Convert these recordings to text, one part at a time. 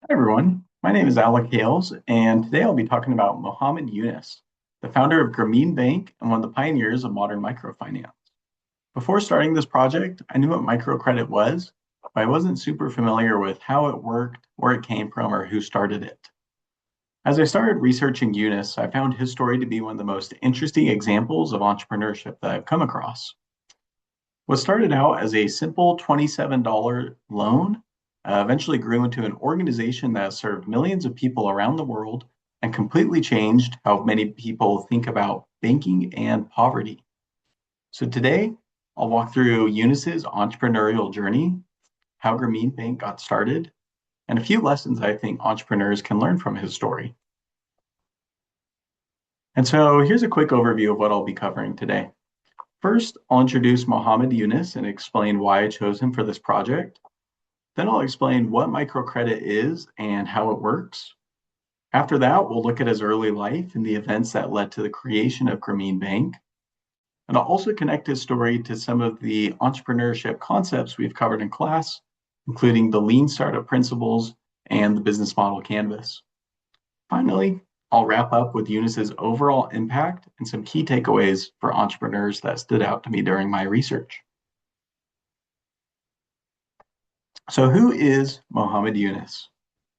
Hi everyone, my name is Alec Hales, and today I'll be talking about Mohammed Yunus, the founder of Grameen Bank and one of the pioneers of modern microfinance. Before starting this project, I knew what microcredit was, but I wasn't super familiar with how it worked, where it came from, or who started it. As I started researching Yunus, I found his story to be one of the most interesting examples of entrepreneurship that I've come across. What started out as a simple $27 loan eventually grew into an organization that served millions of people around the world and completely changed how many people think about banking and poverty. So today, I'll walk through Eunice's entrepreneurial journey, how Grameen Bank got started, and a few lessons I think entrepreneurs can learn from his story. And so here's a quick overview of what I'll be covering today. First, I'll introduce Mohammed Yunus and explain why I chose him for this project. Then I'll explain what microcredit is and how it works. After that, we'll look at his early life and the events that led to the creation of Grameen Bank. And I'll also connect his story to some of the entrepreneurship concepts we've covered in class, including the lean startup principles and the business model canvas. Finally, I'll wrap up with Yunus's overall impact and some key takeaways for entrepreneurs that stood out to me during my research. So who is Mohammed Yunus?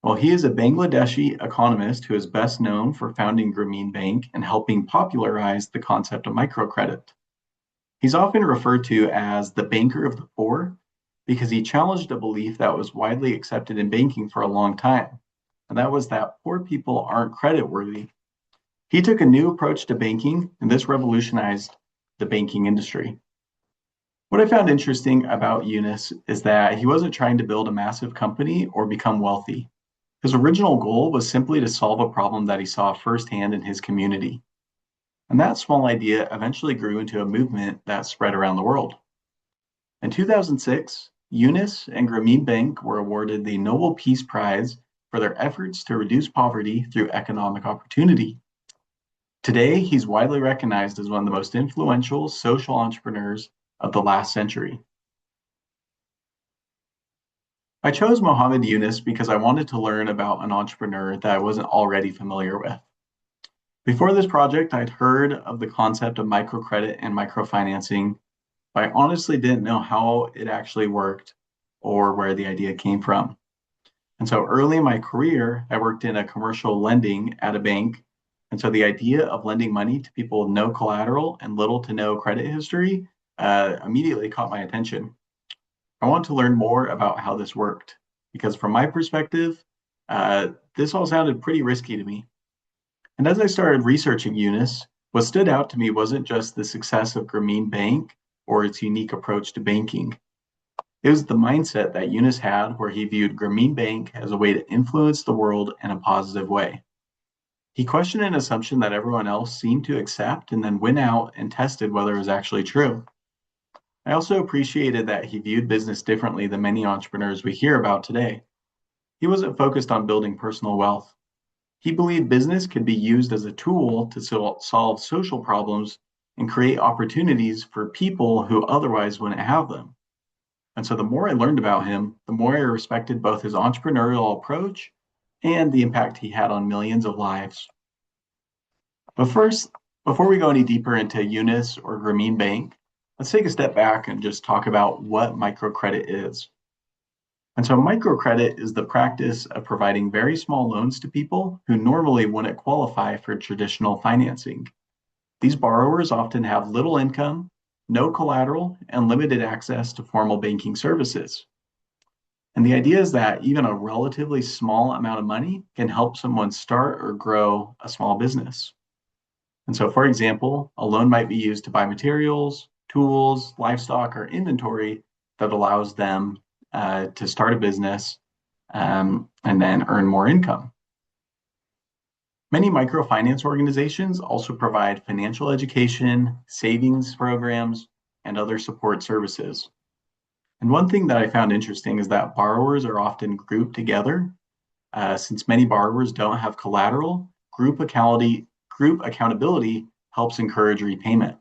Well, he is a Bangladeshi economist who is best known for founding Grameen Bank and helping popularize the concept of microcredit. He's often referred to as the banker of the poor because he challenged a belief that was widely accepted in banking for a long time, and that was that poor people aren't creditworthy. He took a new approach to banking, and this revolutionized the banking industry. What I found interesting about Yunus is that he wasn't trying to build a massive company or become wealthy. His original goal was simply to solve a problem that he saw firsthand in his community. And that small idea eventually grew into a movement that spread around the world. In 2006, Yunus and Grameen Bank were awarded the Nobel Peace Prize for their efforts to reduce poverty through economic opportunity. Today, he's widely recognized as one of the most influential social entrepreneurs of the last century. I chose Mohammed Yunus because I wanted to learn about an entrepreneur that I wasn't already familiar with. Before this project, I'd heard of the concept of microcredit and microfinancing, but I honestly didn't know how it actually worked or where the idea came from. And so early in my career, I worked in a commercial lending at a bank. And so the idea of lending money to people with no collateral and little to no credit history immediately caught my attention. I want to learn more about how this worked because, from my perspective, this all sounded pretty risky to me. And as I started researching Yunus, what stood out to me wasn't just the success of Grameen Bank or its unique approach to banking. It was the mindset that Yunus had, where he viewed Grameen Bank as a way to influence the world in a positive way. He questioned an assumption that everyone else seemed to accept and then went out and tested whether it was actually true. I also appreciated that he viewed business differently than many entrepreneurs we hear about today. He wasn't focused on building personal wealth. He believed business could be used as a tool to solve social problems and create opportunities for people who otherwise wouldn't have them. And so the more I learned about him, the more I respected both his entrepreneurial approach and the impact he had on millions of lives. But first, before we go any deeper into Yunus or Grameen Bank, let's take a step back and just talk about what microcredit is. And so microcredit is the practice of providing very small loans to people who normally wouldn't qualify for traditional financing. These borrowers often have little income, no collateral, and limited access to formal banking services. And the idea is that even a relatively small amount of money can help someone start or grow a small business. And so, for example, a loan might be used to buy materials, tools, livestock, or inventory that allows them to start a business and then earn more income. Many microfinance organizations also provide financial education, savings programs, and other support services. And one thing that I found interesting is that borrowers are often grouped together. Since many borrowers don't have collateral, group accountability helps encourage repayment.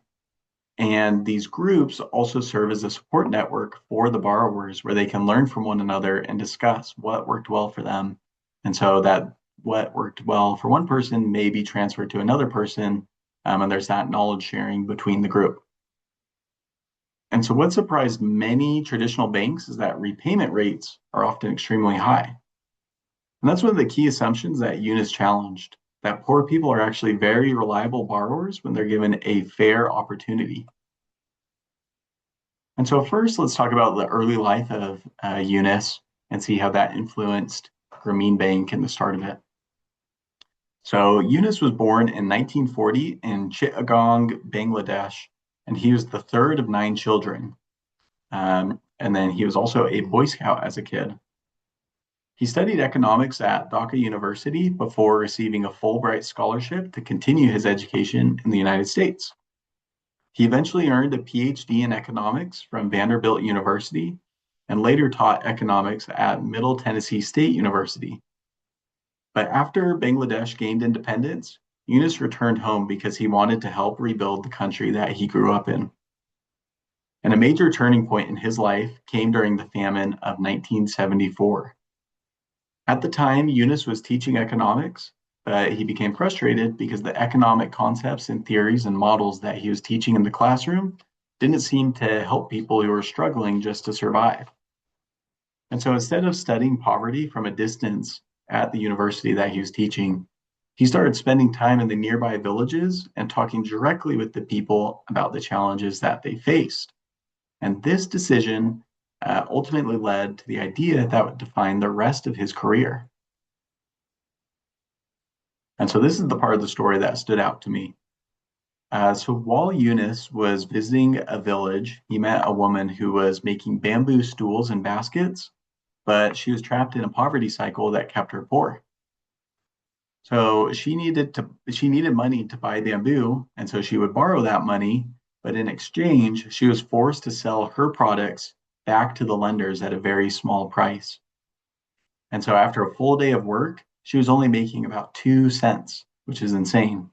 And these groups also serve as a support network for the borrowers where they can learn from one another and discuss what worked well for them And so that what worked well for one person may be transferred to another person, and there's that knowledge sharing between the group. And so what surprised many traditional banks is that repayment rates are often extremely high. And that's one of the key assumptions that Yunus challenged, that poor people are actually very reliable borrowers when they're given a fair opportunity. And so first, let's talk about the early life of Yunus and see how that influenced Grameen Bank and the start of it. So Yunus was born in 1940 in Chittagong, Bangladesh, and he was the third of 9 children. And then he was also a Boy Scout as a kid. He studied economics at Dhaka University before receiving a Fulbright scholarship to continue his education in the United States. He eventually earned a PhD in economics from Vanderbilt University and later taught economics at Middle Tennessee State University. But after Bangladesh gained independence, Yunus returned home because he wanted to help rebuild the country that he grew up in. And a major turning point in his life came during the famine of 1974. At the time, Yunus was teaching economics, but he became frustrated because the economic concepts and theories and models that he was teaching in the classroom didn't seem to help people who were struggling just to survive. And so instead of studying poverty from a distance at the university that he was teaching, he started spending time in the nearby villages and talking directly with the people about the challenges that they faced. And this decision ultimately led to the idea that would define the rest of his career. And so this is the part of the story that stood out to me. So while Yunus was visiting a village, he met a woman who was making bamboo stools and baskets, but she was trapped in a poverty cycle that kept her poor. So she needed money to buy bamboo, and so she would borrow that money, but in exchange, she was forced to sell her products back to the lenders at a very small price. And so after a full day of work, she was only making about 2 cents, which is insane.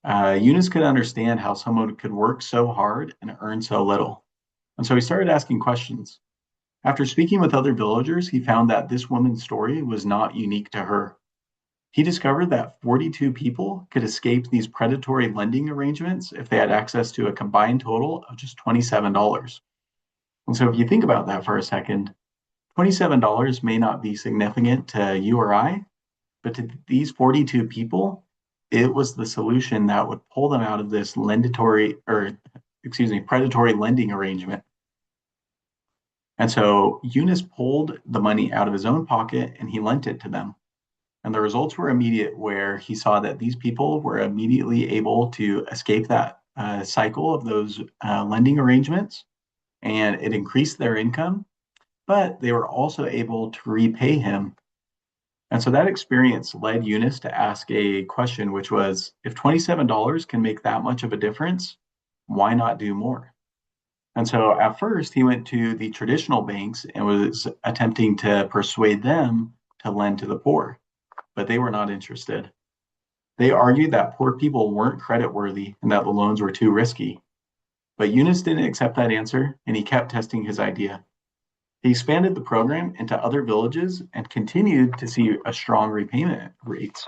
Yunus could understand how someone could work so hard and earn so little. And so he started asking questions. After speaking with other villagers, he found that this woman's story was not unique to her. He discovered that 42 people could escape these predatory lending arrangements if they had access to a combined total of just $27. And so if you think about that for a second, $27 may not be significant to you or I, but to these 42 people, it was the solution that would pull them out of this predatory lending arrangement. And so Yunus pulled the money out of his own pocket and he lent it to them. And the results were immediate, where he saw that these people were immediately able to escape that cycle of those lending arrangements, and it increased their income, but they were also able to repay him. And so that experience led Yunus to ask a question, which was, if $27 can make that much of a difference, why not do more? And so at first, he went to the traditional banks and was attempting to persuade them to lend to the poor, but they were not interested. They argued that poor people weren't creditworthy and that the loans were too risky. But Yunus didn't accept that answer, and he kept testing his idea. He expanded the program into other villages and continued to see a strong repayment rates.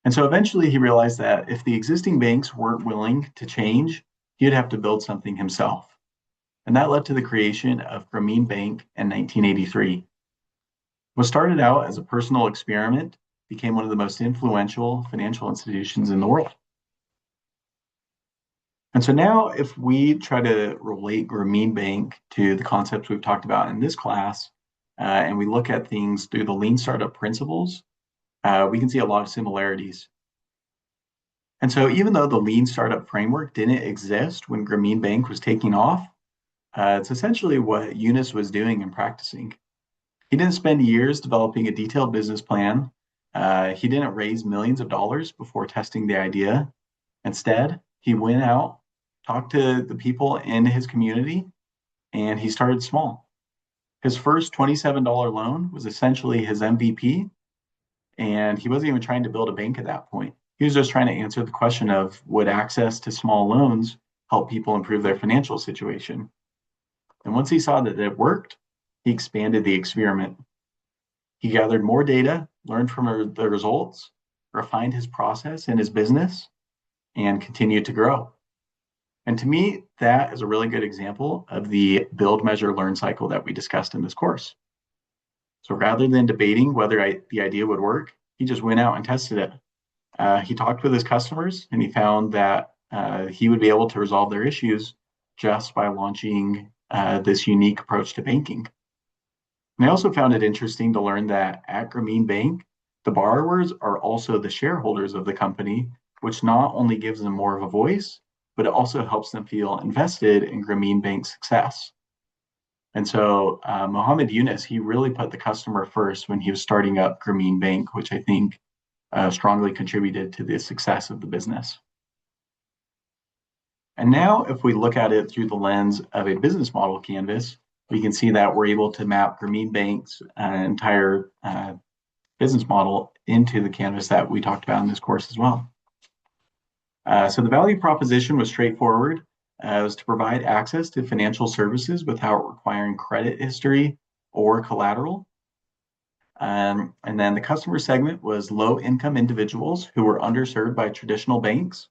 And so eventually he realized that if the existing banks weren't willing to change, he'd have to build something himself. And that led to the creation of Grameen Bank in 1983. What started out as a personal experiment became one of the most influential financial institutions in the world. And so now, if we try to relate Grameen Bank to the concepts we've talked about in this class, and we look at things through the lean startup principles, we can see a lot of similarities. And so even though the lean startup framework didn't exist when Grameen Bank was taking off, it's essentially what Yunus was doing and practicing. He didn't spend years developing a detailed business plan. He didn't raise millions of dollars before testing the idea. Instead, he went out, talked to the people in his community, and he started small. His first $27 loan was essentially his MVP, and he wasn't even trying to build a bank at that point. He was just trying to answer the question of, would access to small loans help people improve their financial situation? And once he saw that it worked, he expanded the experiment. He gathered more data, learned from the results, refined his process and his business, and continued to grow. And to me, that is a really good example of the build, measure, learn cycle that we discussed in this course. So rather than debating whether the idea would work, he just went out and tested it. He talked with his customers and he found that he would be able to resolve their issues just by launching this unique approach to banking. And I also found it interesting to learn that at Grameen Bank, the borrowers are also the shareholders of the company, which not only gives them more of a voice, but it also helps them feel invested in Grameen Bank's success. And so Mohammed Yunus, he really put the customer first when he was starting up Grameen Bank, which I think strongly contributed to the success of the business. And now, if we look at it through the lens of a business model canvas, we can see that we're able to map Grameen Bank's entire business model into the canvas that we talked about in this course as well. So the value proposition was straightforward. It was to provide access to financial services without requiring credit history or collateral. And then the customer segment was low-income individuals who were underserved by traditional banks.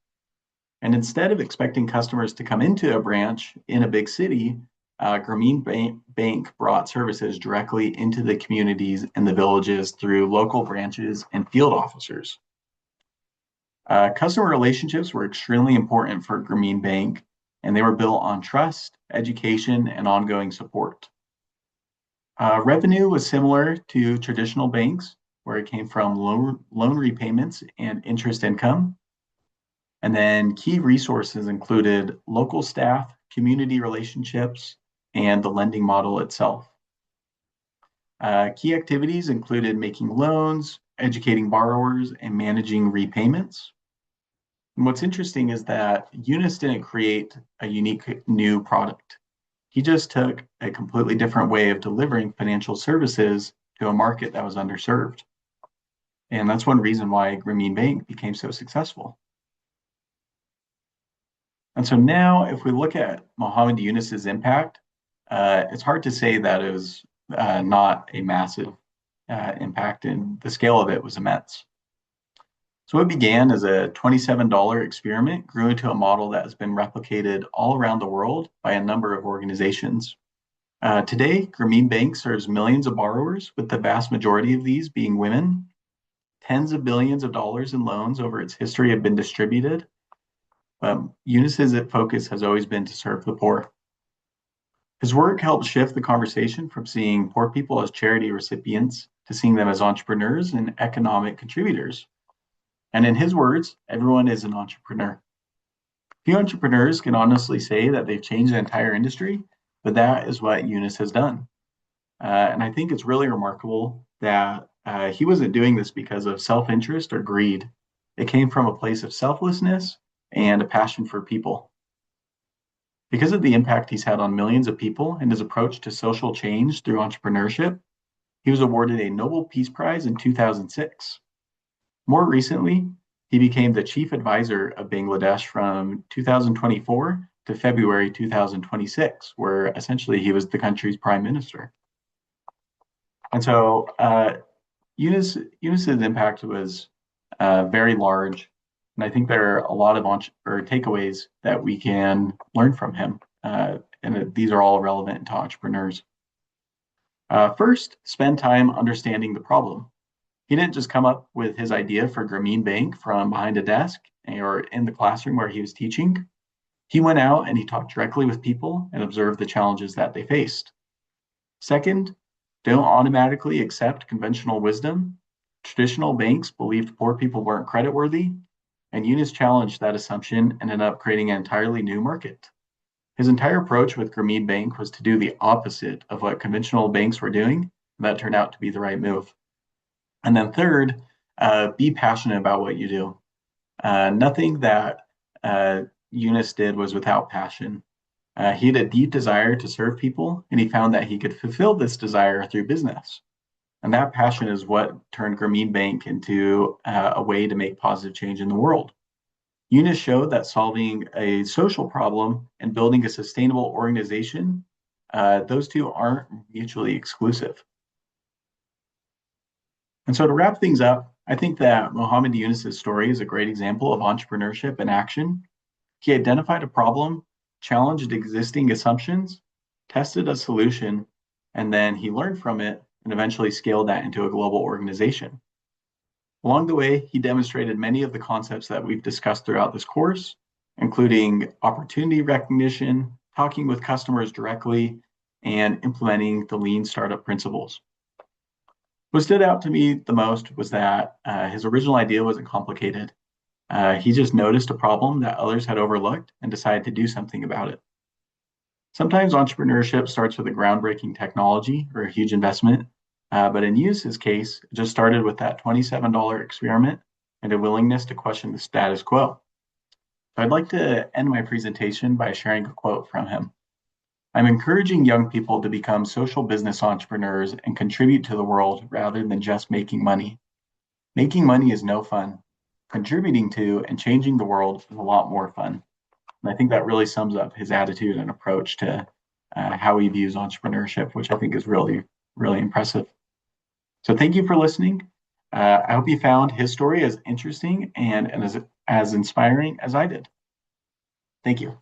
And instead of expecting customers to come into a branch in a big city, Grameen Bank brought services directly into the communities and the villages through local branches and field officers. Customer relationships were extremely important for Grameen Bank, and they were built on trust, education, and ongoing support. Revenue was similar to traditional banks, where it came from loan repayments and interest income. And then key resources included local staff, community relationships, and the lending model itself. Key activities included making loans, educating borrowers, and managing repayments. And what's interesting is that Yunus didn't create a unique new product. He just took a completely different way of delivering financial services to a market that was underserved. And that's one reason why Grameen Bank became so successful. And so now, if we look at Mohammed Yunus's impact, it's hard to say that it was not a massive impact, and the scale of it was immense. So it began as a $27 experiment, grew into a model that has been replicated all around the world by a number of organizations. Today, Grameen Bank serves millions of borrowers, with the vast majority of these being women. Tens of billions of dollars in loans over its history have been distributed. Yunus's focus has always been to serve the poor. His work helped shift the conversation from seeing poor people as charity recipients to seeing them as entrepreneurs and economic contributors. And in his words, everyone is an entrepreneur. Few entrepreneurs can honestly say that they've changed the entire industry, but that is what Yunus has done. And I think it's really remarkable that he wasn't doing this because of self-interest or greed. It came from a place of selflessness and a passion for people. Because of the impact he's had on millions of people and his approach to social change through entrepreneurship, he was awarded a Nobel Peace Prize in 2006. More recently, he became the chief advisor of Bangladesh from 2024 to February 2026, where essentially he was the country's prime minister. And so Yunus's impact was very large. And I think there are a lot of takeaways that we can learn from him. And these are all relevant to entrepreneurs. First, spend time understanding the problem. He didn't just come up with his idea for Grameen Bank from behind a desk or in the classroom where he was teaching. He went out and he talked directly with people and observed the challenges that they faced. Second, don't automatically accept conventional wisdom. Traditional banks believed poor people weren't creditworthy, and Yunus challenged that assumption and ended up creating an entirely new market. His entire approach with Grameen Bank was to do the opposite of what conventional banks were doing, and that turned out to be the right move. And then third, be passionate about what you do. Nothing that Yunus did was without passion. He had a deep desire to serve people, and he found that he could fulfill this desire through business. And that passion is what turned Grameen Bank into a way to make positive change in the world. Yunus showed that solving a social problem and building a sustainable organization, those two aren't mutually exclusive. And so to wrap things up, I think that Mohammed Yunus's story is a great example of entrepreneurship in action. He identified a problem, challenged existing assumptions, tested a solution, and then he learned from it and eventually scaled that into a global organization. Along the way, he demonstrated many of the concepts that we've discussed throughout this course, including opportunity recognition, talking with customers directly, and implementing the lean startup principles. What stood out to me the most was that his original idea wasn't complicated. He just noticed a problem that others had overlooked and decided to do something about it. Sometimes entrepreneurship starts with a groundbreaking technology or a huge investment, but in Yunus's case, it just started with that $27 experiment and a willingness to question the status quo. So I'd like to end my presentation by sharing a quote from him. I'm encouraging young people to become social business entrepreneurs and contribute to the world rather than just making money. Making money is no fun. Contributing to and changing the world is a lot more fun. And I think that really sums up his attitude and approach to how he views entrepreneurship, which I think is really, really impressive. So thank you for listening. I hope you found his story as interesting and as inspiring as I did. Thank you.